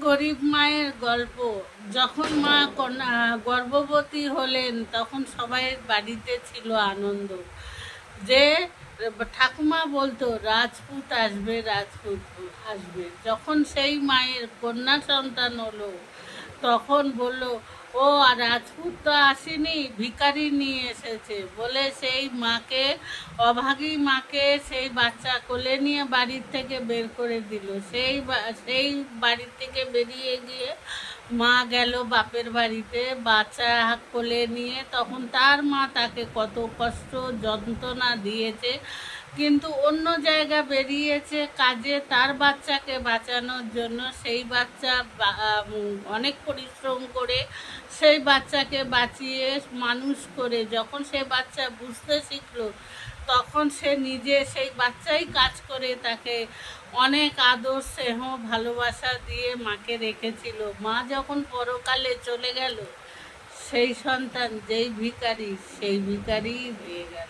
গরিব মায়ের গল্প। যখন মা গর্ভবতী হলেন তখন সবাই বাড়িতে ছিল আনন্দ, যে ঠাকুমা বলতো রাজপুত আসবে, রাজপুত আসবে। যখন সেই মায়ের কন্যা সন্তান হলো তখন বলল, ও আর রাজপুত তো আসেনি, ভিখারি নিয়ে এসেছে বলে সেই মাকে, অভাগী মাকে সেই বাচ্চা কোলে নিয়ে বাড়ির থেকে বের করে দিল। সেই বাড়ির থেকে বেরিয়ে গিয়ে মা গেল বাপের বাড়িতে বাচ্চা কোলে নিয়ে। তখন তার মা তাকে কত কষ্ট যন্ত্রণা দিয়েছে, কিন্তু অন্য জায়গা বেরিয়েছে কাজে তার বাচ্চাকে বাঁচানোর জন্য। সেই বাচ্চা অনেক পরিশ্রম করে সেই বাচ্চাকে বাঁচিয়ে মানুষ করে যখন সে বাচ্চা বুঝতে শিখলো, তখন সে নিজে সেই বাচ্চাই কাজ করে তাকে অনেক আদর স্নেহ ভালোবাসা দিয়ে মাকে রেখেছিল। মা যখন পরকালে চলে গেল, সেই সন্তান যেই ভিখারি সেই ভিখারিই হয়ে গেল।